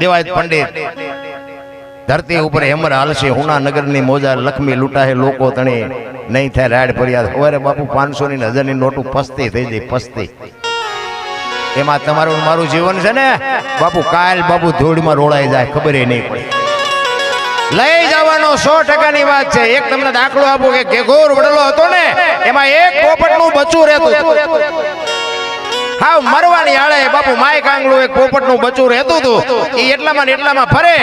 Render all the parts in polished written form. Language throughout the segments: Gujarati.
દેવાયત પંડિત ધરતી ઉપર હેમર હાલશે હુના નગરની મોજા લક્ષ્મી લૂંટાહે લોકો તણે નહીં થાય રાડ ફરિયાદ સવારે બાપુ 500 ની 1000 ની નોટું પસ્તી થઈ જાય પસ્તી એમાં તમારું મારું જીવન છે ને બાપુ કાલ બાપુ ધૂળમાં રોળાઈ જાય ખબર નહીં પડે લઈ જવાનો 100% ની વાત છે એક તમને દાખલો આપો કે ઘેઘોર વડલો હતો ને એમાં એક પોપટનું બચ્ચું રહેતું હાવ મરવાની આળે બાપુ માય કાંગલું એક પોપટનું બચ્ચું રહેતું હતું ઈ એટલામાં ફરે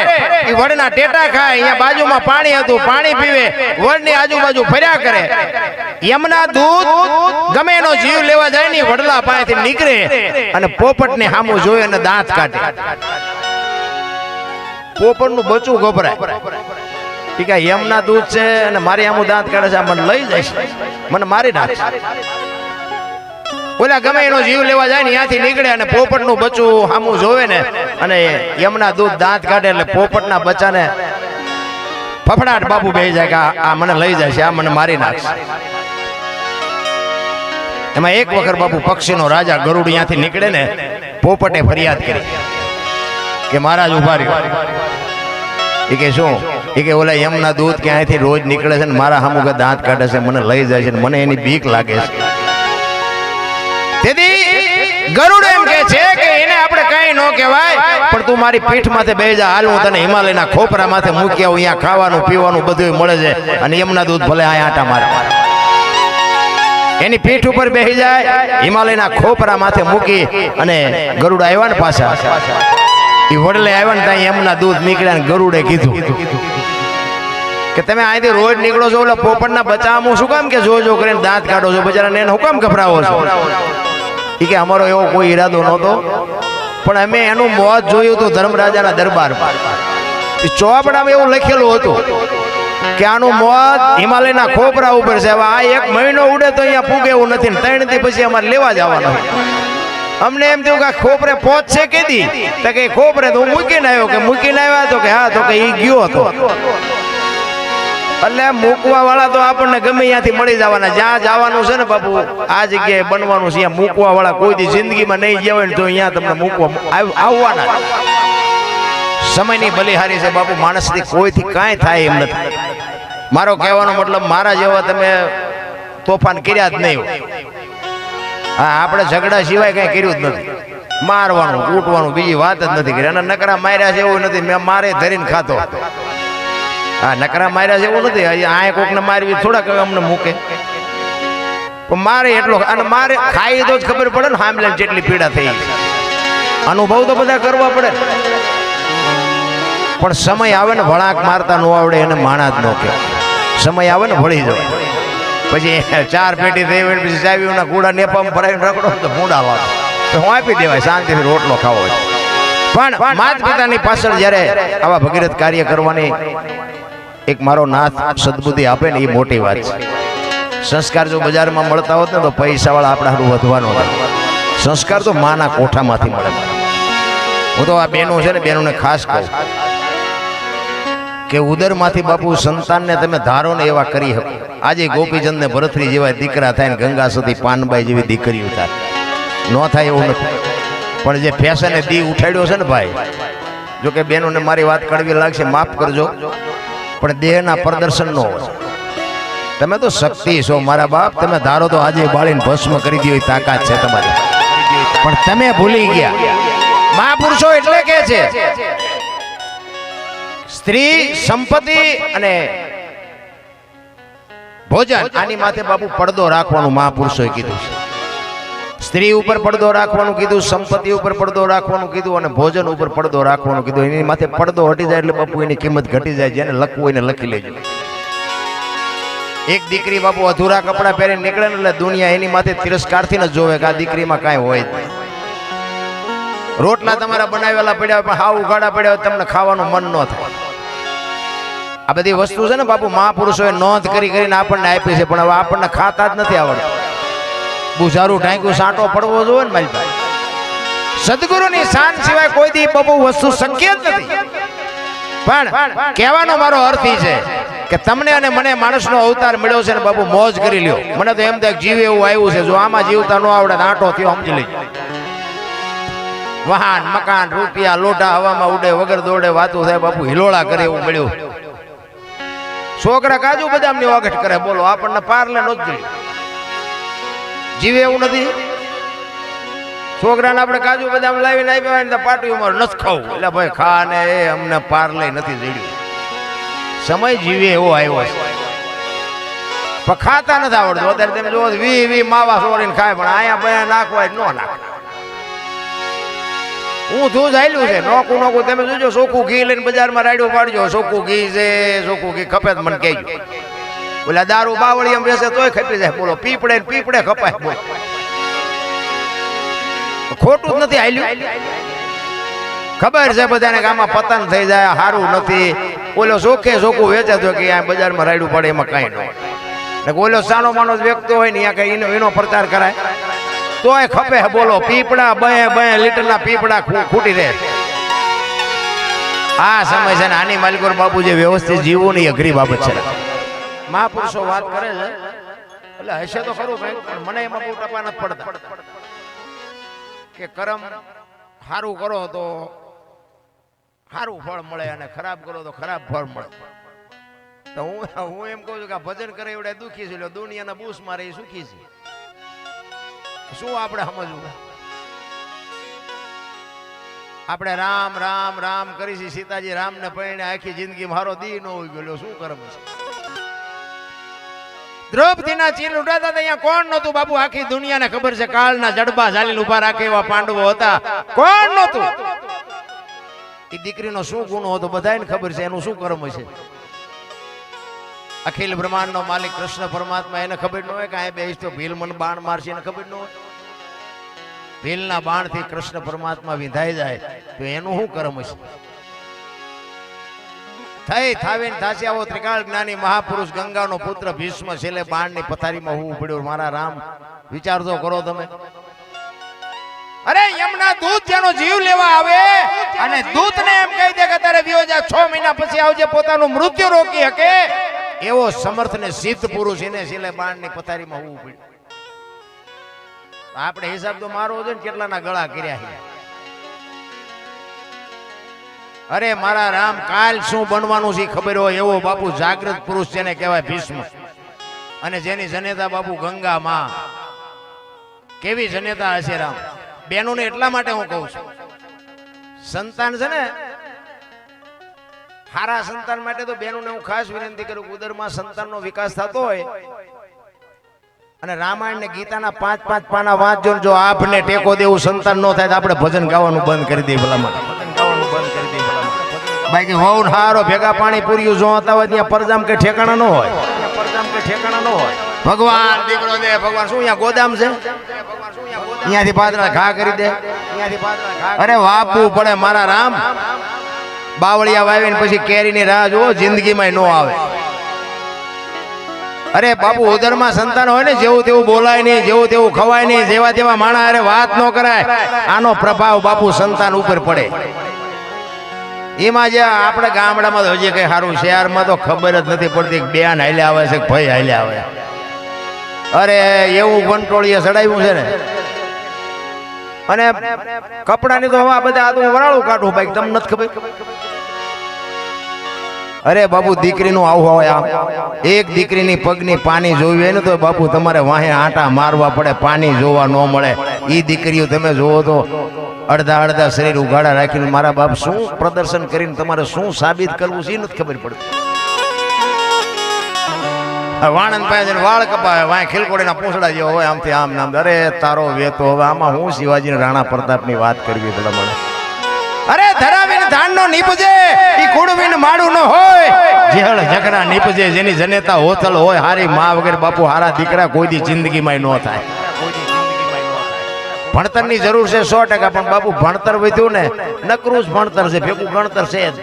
ઈ વડના ટેટા ખાય અહીંયા બાજુમાં પાણી હતું પાણી પીવે વડની આજુબાજુ ફર્યા કરે યમના દૂધ ગમે એનો જીવ લેવા જાય ને વડલા પાસેથી નીકળે અને પોપટને સામું જોઈ અને દાંત કાઢે પોપટનું બચ્ચું ગભરાય ઈ કે યમના દૂધ છે અને મારી આમું દાંત કાઢે છે મને લઈ જાય મને મારી નાખશે ઓલા ગમે એનો જીવ લેવા જાય ને ત્યાંથી નીકળે અને પોપટનું બચ્ચું સામું જોવે ને અને યમના દૂધ દાંત કાઢે એટલે પોપટના બચ્ચાને ફફડાટ બાપુ બેસી જાય કે આ મને લઈ જાય છે આ મને મારી નાખશે એમાં એક વખત બાપુ પક્ષીનો રાજા ગરુડ ત્યાંથી નીકળે ને પોપટે ફરિયાદ કરી કે મહારાજ ઉભા રહ્યો એ કે શું એ કે ઓલા યમના દૂધ ક્યાંયથી રોજ નીકળે છે ને મારા સામું કે દાંત કાઢે છે મને લઈ જાય છે મને એની બીક લાગે છે તેથી ગરુડ એમ કહે છે કે એને આપણે કઈ ન કહેવાય પણ તું મારી પીઠ માથે બેસી જા હાલ હું તને હિમાલયના ખોપરા માથે મૂકી આવું અહીંયા ખાવાનું પીવાનું બધું મળે છે અને યમના દૂધ ભલે આ આટા મારે એની પીઠ ઉપર બેસી જાય હિમાલયના ખોપરા માથે મૂકી અને ગરુડ આવ્યા ને પાછા એ વડલે આવ્યા ને ત્યાં યમના દૂધ નીકળ્યા ને ગરુડે કીધું કે તમે અહીંથી રોજ નીકળો છો એટલે પોપટના બચાવવાનું શું કામ કે જો કરીને દાંત કાઢો છો બજારાને એને હું કામ ગભરાવો છો એ કે અમારો એવો કોઈ ઈરાદો નહોતો પણ અમે એનું મોત જોયું હતું ધર્મરાજાના દરબારમાં ચોપડામાં એવું લખેલું હતું કે આનું મોત હિમાલયના ખોપરા ઉપર છે હવે આ 1 મહિનો ઉડે તો અહીંયા પૂગે એવું નથી ને 3 દી પછી અમારે લેવા જવાનું અમને એમ થયું કે ખોપરે પહોંચશે કેદી તો કે ખોપરે તો હું મૂકીને આવ્યો કે મૂકીને આવ્યા તો કે હા તો કે એ ગયો હતો એટલે મૂકવા વાળા તો આપણને ગમે ત્યાંથી મળી જવાના જ્યાં જવાનું છે ને બાપુ આ જગ્યાએ બનવાનું છે ત્યાં મૂકવા વાળા કોઈ દી જિંદગીમાં નહીં ગયા હોય ને તો અહીંયા તમને મૂકવા આવવાના સમયની બલિહારી છે બાપુ માણસથી કોઈથી કાંઈ થાય એમ નથી મારો કહેવાનો મતલબ મારા જેવા તમે તોફાન કર્યા જ નહીં હા આપણે ઝઘડા સિવાય કઈ કર્યું જ નથી મારવાનું ઉઠવાનું બીજી વાત જ નથી કરી અને નકરા માર્યા છે એવું નથી મેં મારે ધરીને ખાતો હા નકરા માર્યા છે એવું નથી આ કોકને મારવી થોડાક અમને મૂકે પણ મારે એટલો અને મારે ખાઈ તો જ ખબર પડે ને હામલે જેટલી પીડા થઈ અનુભવ તો બધા કરવા પડે પણ સમય આવે ને વળાંક મારતા ન આવડે એને માણા જ ન કે સમય આવે ને ભળી જાય પછી 4 પેટી થઈ હોય પછી ચાવીઓના કુડા નેપામાં ભરાઈને રખડો તો મૂડા વાળો તો હું આપી દેવાય શાંતિથી રોટલો ખાવો હોય પણ માતા પિતાની પાછળ જ્યારે આવા ભગીરથ કાર્ય કરવાની એક મારો નાથ સદબુદ્ધિ આપે ને એ મોટી વાત છે સંસ્કાર જો બજારમાં મળતા હોત ને તો પૈસાવાળા આપણા હારું વધવાનો સંસ્કાર તો માના કોઠામાંથી મળે હું તો આ બહેનો છે ને બહેનોને ખાસ કહું કે ઉદરમાંથી બાપુ સંતાનને તમે ધારો ને એવા કરી શકો આજે ગોપીચંદ ને ભરતરી જેવા દીકરા થાય ને ગંગા સતી પાનબાઈ જેવી દીકરીઓ થાય ન થાય એવું નથી પણ જે ફેશને દી ઉઠાડ્યો છે ને ભાઈ જો કે બહેનોને મારી વાત કડવી લાગશે માફ કરજો પણ દેહના પ્રદર્શન નો હોય તમે તો શક્તિ છો મારા બાપ તમે ધારો તો આજે બાળીને ભસ્મ કરી દો તાકાત છે તમારી પણ તમે ભૂલી ગયા મહાપુરુષો એટલે કે છે સ્ત્રી સંપત્તિ અને ભોજન આની માથે બાપુ પડદો રાખવાનું મહાપુરુષોએ કીધું છે સ્ત્રી ઉપર પડદો રાખવાનું કીધું સંપત્તિ ઉપર પડદો રાખવાનું કીધું અને ભોજન ઉપર પડદો રાખવાનું કીધું એની માથે પડદો હટી જાય એટલે બાપુ એની કિંમત ઘટી જાય જેને લખવું એને લખી લેજો એક દીકરી બાપુ અધૂરા કપડા પહેરીને નીકળે ને એટલે દુનિયા એની માથે તિરસ્કારથી ન જોવે કે આ દીકરીમાં કાંઈ હોય જ નહીં રોટલા તમારા બનાવેલા પડ્યા પણ હાવ ઉઘાડા પડ્યા તમને ખાવાનું મન ન થાય આ બધી વસ્તુ છે ને બાપુ મહાપુરુષોએ નોંધ કરીને આપણને આપી છે પણ હવે આપણને ખાતા જ નથી આવડતું બુઝારું ઢાંક્યું સાંટો પડવો જોઈએ ને મારી ભાઈ સદગુરુની શાન સિવાય કોઈ દી બાપુ વસ્તુ શક્ય જ નથી પણ કહેવાનો મારો અર્થ એ છે કે તમને અને મને માણસનો અવતાર મળ્યો છે ને બાપુ મોજ કરી લ્યો મને તો એમ થાય જીવ એવું આવ્યું છે જો આમાં જીવતા ન આવડે આંટો થયો સમજી લેજો વાહન મકાન રૂપિયા લોટા હવામાં ઉડે વગર દોડે વાતું થાય બાપુ હિલોળા કરે એવું મળ્યું. છોકરા કાજુ બદામની વાગઠ કરે બોલો આપણને પારલે નહોતું જીવે એવું નથી. છોકરાને આપણે કાજુ બદામ લાવીને આપ્યા હોય ને પાટું મારું નથી ખાવું એટલે ભાઈ ખા ને એ અમને પારલે નથી જડ્યું. સમય જીવે એવો આવ્યો છે પણ ખાતા નથી આવડતું. અત્યારે તમે જોવો વી માવા સોરીને ખાય પણ અહીંયા ભાઈ નાખવા ન નાખે. હું દૂધ આલ્યું છે નોકું તમે જોજો ચોખ્ખું ઘી લઈને બજારમાં રાડ્યું પાડજો ચોખ્ખું ઘી છે ચોખ્ખું ઘી ખપે મને કહેજો. બોલા દારૂ બાવળી એમ બેસે તોય ખપી જાય બોલો પીપડે ખપાય બોલ ખોટું જ નથી આલ્યું. ખબર છે બધાને કે આમાં પતન થઈ જાય સારું નથી. બોલો ચોખ્ખું વેચે તો કે આ બજારમાં રાડ્યું પડે એમાં કઈ ન હોય. બોલો સાનો માનો વ્યક્તિ હોય ને ત્યાં કઈ એનો પ્રચાર કરાય તોય ખપે બોલો પીપડા બે લીટરના પીપડા ખૂટી રહે. આ સમય છે ને આની માલિકોર બાપુ જે વ્યવસ્થિત જીવવું ની અઘરી બાબત છે. મહાપુરુષો વાત કરે છે એટલે હશે તો ખરું કઈ પણ મને એમાં બહુ ટપા નથી પડતા કે કર્મ સારું કરો તો સારું ફળ મળે અને ખરાબ કરો તો ખરાબ ફળ મળે. તો હું એમ કહું છું કે ભજન કરે એવડે દુઃખી છે દુનિયાના બૂસ મારે એ સુખી છે. શું આપણે સમજવું? આપણે રામ રામ રામ કરીશી સીતાજી રામ ને પરણે આખી જિંદગી મારો દી ન હોય ગયો શું કરમ છે? દ્રૌપદીના ચીર ઉડાતા અહીંયા કોણ નહોતું બાપુ? આખી દુનિયાને ખબર છે કાળના જડબા ઝાલીને ઉભા રાખે એવા પાંડવો હતા. કોણ નહોતું? એ દીકરીનો શું ગુનો હતો બધાને ખબર છે. એનું શું કર્મ છે? અખિલ બ્રહ્માંડ નો માલિક કૃષ્ણ પરમાત્મા એને ખબર ન હોય કે આ બેસ તો ભીલ મને બાણ મારશે એને ખબર ન હોય. ભીલના બાણ થી કૃષ્ણ પરમાત્મા વિંધાઈ જાય તો એનું શું કર્મ છે? થઈ થાવીને થાસી આવો ત્રિકાળ જ્ઞાની મહાપુરુષ ગંગાનો પુત્ર ભીષ્મ છેલ્લે બાણની પથારીમાં હું પડ્યો. મારા રામ વિચાર તો કરો તમે. અરે યમના દૂત જેનો જીવ લેવા આવે અને દૂતને એમ કહી દે કે તારે વિયો જા 6 મહિના પછી આવજે પોતાનું મૃત્યુ રોકી શકે એવો સમર્થ ને સિદ્ધ પુરુષ એને છેલ્લે બાણની પથારીમાં હોવું પડ્યું. આપણે હિસાબ તો મારો છે ને કેટલાના ગળા કર્યા છે. અરે મારા રામ કાલ શું બનવાનું છે ખબર હોય એવો બાપુ જાગૃત પુરુષ જેને કહેવાય ભીષ્મ. અને જેની જનેતા બાપુ ગંગા માં કેવી જનેતા હશે રામ. બેનોને એટલા માટે હું કહું છું સંતાન છે ને હારા સંતાન માટે તો બેનોને હું ખાસ વિનંતી કરું કે ઉદરમાં સંતાનનો વિકાસ થતો હોય અને રામાયણ ને ગીતાના 5-5 પાના વાંચજો. જો આપને ટેકો દેવું સંતાન ન થાય તો આપણે ભજન ગાવાનું બંધ કરી દઈએ ભલામણ. બાકી હોવ હારો ભેગા પાણી પૂર્યું જો હતા હોય ત્યાં પરજામ કે ઠેકાણા ન હોય. ભગવાન દીકરો દે ભગવાન શું અહીંયા ગોદામ છે? અહીંયાથી પાદરા ઘા કરી દે. અરે વાપવું પડે મારા રામ. બાવળિયા વાવીને પછી કેરીની રાહ જુઓ જિંદગીમાં ન આવે. અરે બાપુ ઉદરમાં સંતાન હોય ને જેવું તેવું બોલાય નહીં જેવું તેવું ખવાય નહીં જેવા તેવા માણા અરે વાત ન કરાય. આનો પ્રભાવ બાપુ સંતાન ઉપર પડે. એમાં જે આપણે ગામડામાં હજી કઈ સારું શહેરમાં તો ખબર જ નથી પડતી બેન હાલ્યા આવે છે ભાઈ હાલ્યા આવે. અરે એવું કંટ્રોલીએ ચડાવ્યું છે ને. અને કપડાની તો હવે બધા આ તો વરાળું કાઢું ભાઈ તમને નથી ખબર. અરે બાપુ દીકરીનું આવું હોય આમ એક દીકરીની પગની પાણી જોવી હોય ને તો બાપુ તમારે વાહે આંટા મારવા પડે પાણી જોવા ન મળે. એ દીકરીઓ તમે જોવો તો અડધા શરીર ઉઘાડા રાખીને મારા બાપ શું પ્રદર્શન કરીને તમારે શું સાબિત કરવું છે નથી ખબર પડતી. વાણંદ પાસે વાળ કપાવે વાય ખીલકોડીના પૂંછડા જેવો હોય આમથી આમ નામ. અરે તારો વેતો હવે આમાં હું શિવાજી રાણા પ્રતાપની વાત કરવી ભલા મને. અરે ધરાવીને ધાનનો નીપજે ઈ કુડવીને માડું ન હોય. જેહળ જકરા નીપજે જેની જનેતા હોથલ હોય હારી માં વગર બાપુ હારા દીકરા કોઈ દી જિંદગીમાં ન થાય. ભણતરની જરૂર છે 100% પણ બાપુ ભણતર વધ્યું ને નકરું જ ભણતર છે ભેગું ગણતર છે જ.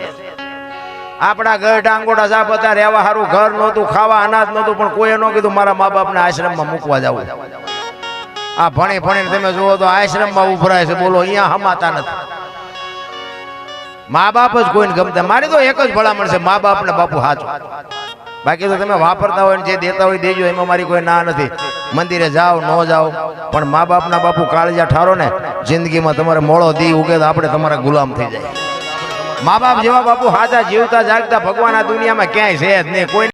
આપણા ગઢ આંગોડા સાપ હતા રહેવા સારું ઘર નહોતું ખાવા અનાજ નહોતું પણ કોઈએ ન કીધું મારા મા બાપને આશ્રમમાં મૂકવા જવું. આ ભણીને તમે જુઓ તો આશ્રમમાં ઉભરાય છે બોલો અહીંયા હમાતા નથી. મા બાપ જ કોઈને ગમતા. મારી તો એક જ ભલામણ છે મા બાપ ને બાપુ હાચો. બાકી તો તમે વાપરતા હોય ને જે દેતા હોય દેજો, એમાં મારી કોઈ ના નથી. મંદિરે જાઓ ન જાઓ, પણ મા બાપના બાપુ કાળજા ઠારો ને, જિંદગીમાં તમારે મોળો દી ઉગે તો આપણે તમારા ગુલામ થઈ જાય. મા બાપ જેવા બાપુ હાજા જીવતા જાગતા ભગવાન આ દુનિયામાં ક્યાંય છે જ નહીં. કોઈ